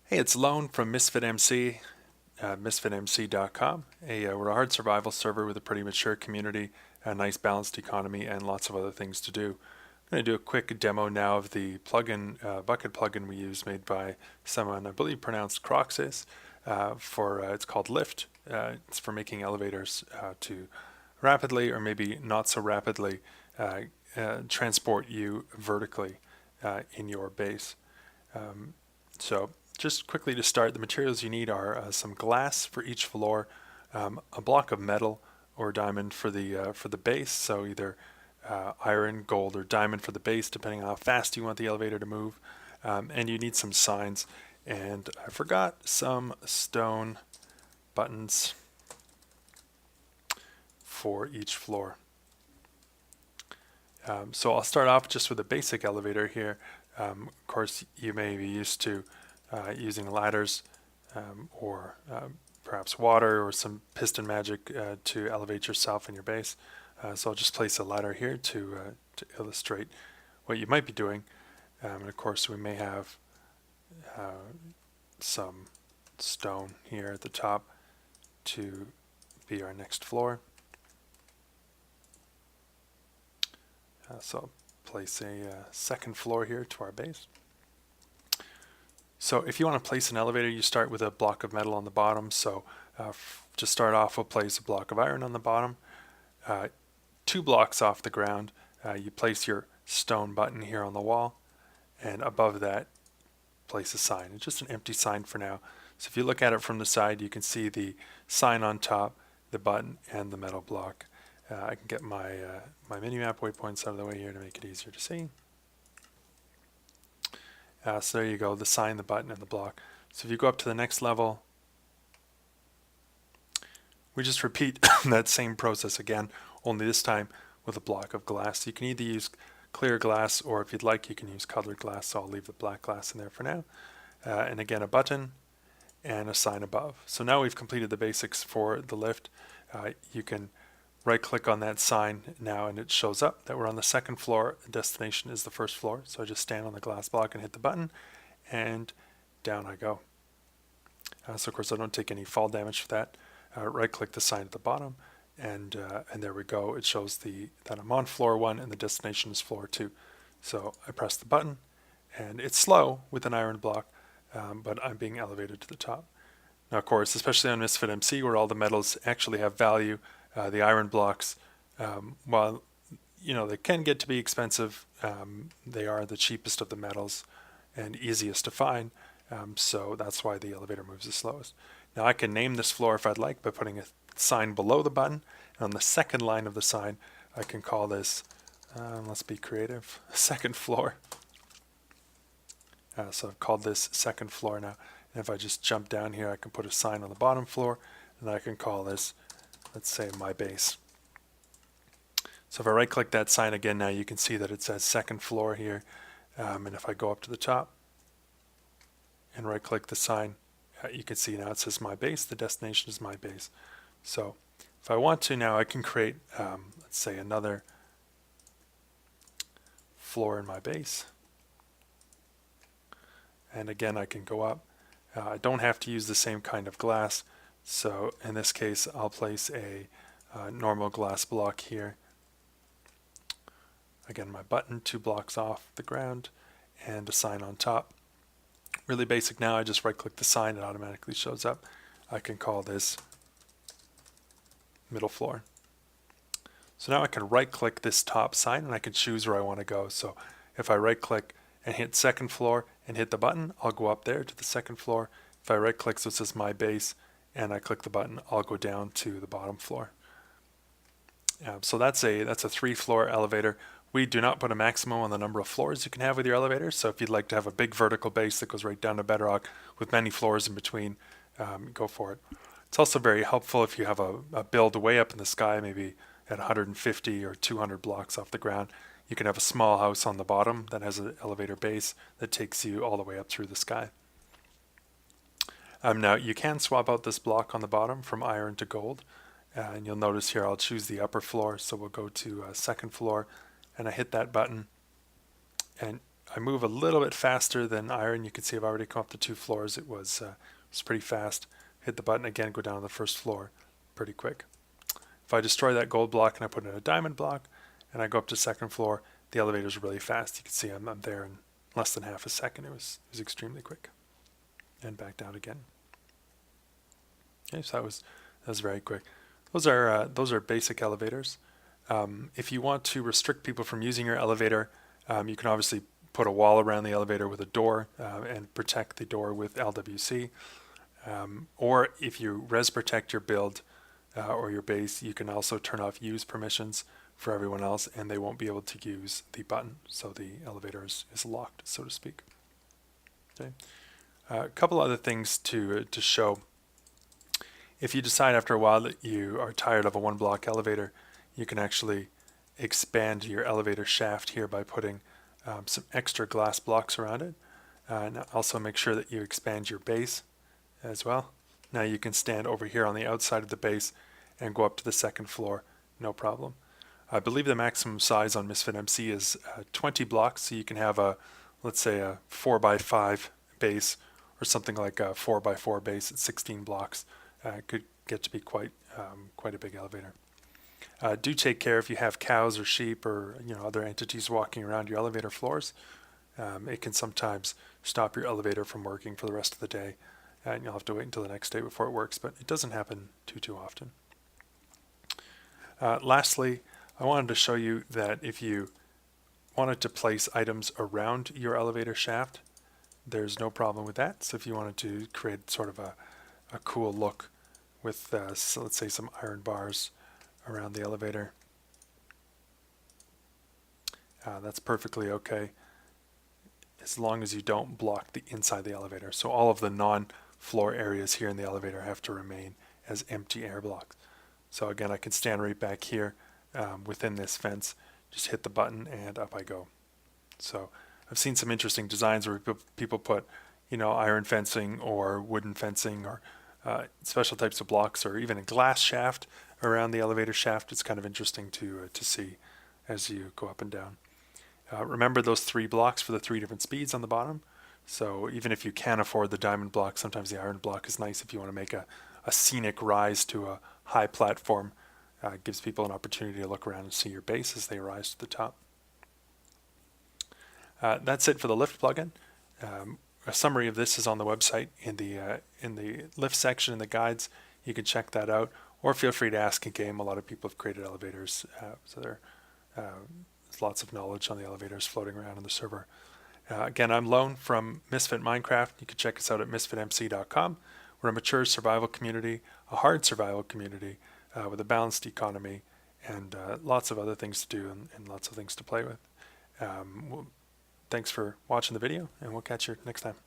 Hey, it's Lone from Misfit MC, MisfitMC.com. We're a hard survival server with a pretty mature community, a nice balanced economy, and lots of other things to do. I'm going to do a quick demo now of the plugin, bucket plugin we use, made by someone I believe pronounced Croxis. It's called Lift. It's for making elevators to rapidly, or maybe not so rapidly, uh, transport you vertically in your base. So just quickly to start, the materials you need are some glass for each floor, a block of metal or diamond for the base. So either iron, gold, or diamond for the base, depending on how fast you want the elevator to move. And you need some signs. And I forgot some stone buttons for each floor. So I'll start off just with a basic elevator here. Of course, you may be used to using ladders or perhaps water or some piston magic to elevate yourself and your base. So I'll just place a ladder here to illustrate what you might be doing. And of course, we may have some stone here at the top to be our next floor. So place a second floor here to our base. So if you want to place an elevator, you start with a block of metal on the bottom. So to start off, we'll place a block of iron on the bottom. 2 blocks off the ground, you place your stone button here on the wall, and above that, place a sign. It's just an empty sign for now. So if you look at it from the side, you can see the sign on top, the button, and the metal block. I can get my my mini-map waypoints out of the way here to make it easier to see. So there you go, the sign, the button, and the block. So if you go up to the next level, we just repeat that same process again, only this time with a block of glass. You can either use clear glass, or if you'd like, you can use colored glass. So I'll leave the black glass in there for now. And again, a button and a sign above. So now we've completed the basics for the lift. You can right click on that sign now and it shows up that we're on the second floor. The destination is the first floor. So I just stand on the glass block and hit the button, and down I go. So of course I don't take any fall damage for that. Right click the sign at the bottom, and there we go. It shows that I'm on floor 1 and the destination is floor 2. So I press the button, and it's slow with an iron block, but I'm being elevated to the top. Now of course, especially on Misfit MC, where all the metals actually have value, the iron blocks, while they can get to be expensive, they are the cheapest of the metals and easiest to find. So that's why the elevator moves the slowest. Now I can name this floor if I'd like by putting a sign below the button, and on the second line of the sign I can call this, let's be creative, second floor. So I've called this second floor now, and if I just jump down here I can put a sign on the bottom floor, and I can call this, let's say, my base. So if I right click that sign again, now you can see that it says second floor here, and if I go up to the top and right click the sign, you can see now it says my base. The destination is my base. So if I want to now, I can create, let's say, another floor in my base. And again, I can go up. I don't have to use the same kind of glass. So in this case, I'll place a normal glass block here. Again, my button 2 blocks off the ground, and a sign on top. Really basic now. I just right click the sign, it automatically shows up. I can call this middle floor. So now I can right click this top sign and I can choose where I want to go. So if I right click and hit second floor and hit the button, I'll go up there to the second floor. If I right click, so it says my base, and I click the button, I'll go down to the bottom floor. So that's a 3-floor elevator. We do not put a maximum on the number of floors you can have with your elevator. So if you'd like to have a big vertical base that goes right down to bedrock with many floors in between, go for it. It's also very helpful if you have a build way up in the sky, maybe at 150 or 200 blocks off the ground. You can have a small house on the bottom that has an elevator base that takes you all the way up through the sky. Now you can swap out this block on the bottom from iron to gold, and you'll notice here I'll choose the upper floor. So we'll go to second floor, and I hit that button, and I move a little bit faster than iron. You can see I've already come up to 2 floors. It was pretty fast. Hit the button again, go down to the first floor pretty quick. If I destroy that gold block and I put in a diamond block and I go up to second floor, the elevator is really fast. You can see I'm there in less than half a second. It was extremely quick. And back down again. Okay, so that was very quick. Those are basic elevators. If you want to restrict people from using your elevator, you can obviously put a wall around the elevator with a door and protect the door with LWC. Or if you res protect your build or your base, you can also turn off use permissions for everyone else, and they won't be able to use the button, so the elevator is locked, so to speak. Okay. A couple other things to show. If you decide after a while that you are tired of a 1-block elevator, you can actually expand your elevator shaft here by putting some extra glass blocks around it. And also make sure that you expand your base as well. Now you can stand over here on the outside of the base and go up to the second floor, no problem. I believe the maximum size on Misfit MC is 20 blocks, so you can have let's say a 4x5 base or something like a 4x4 base at 16 blocks. It could get to be quite a big elevator. Do take care if you have cows or sheep or other entities walking around your elevator floors. It can sometimes stop your elevator from working for the rest of the day, and you'll have to wait until the next day before it works, but it doesn't happen too often. Lastly, I wanted to show you that if you wanted to place items around your elevator shaft, there's no problem with that. So if you wanted to create sort of a cool look with, so let's say, some iron bars around the elevator, that's perfectly okay, as long as you don't block the inside of the elevator. So all of the non-floor areas here in the elevator have to remain as empty air blocks. So again, I can stand right back here within this fence, just hit the button and up I go. So I've seen some interesting designs where people put iron fencing or wooden fencing or special types of blocks or even a glass shaft around the elevator shaft. It's kind of interesting to see as you go up and down. Remember those 3 blocks for the 3 different speeds on the bottom. So even if you can't afford the diamond block, sometimes the iron block is nice if you want to make a scenic rise to a high platform. It gives people an opportunity to look around and see your base as they rise to the top. That's it for the lift plugin. A summary of this is on the website in the lift section in the guides. You can check that out, or feel free to ask in game. A lot of people have created elevators, so there's lots of knowledge on the elevators floating around on the server. Again, I'm Lone from Misfit Minecraft. You can check us out at MisfitMC.com. We're a mature survival community, a hard survival community with a balanced economy and lots of other things to do and lots of things to play with. Thanks for watching the video, and we'll catch you next time.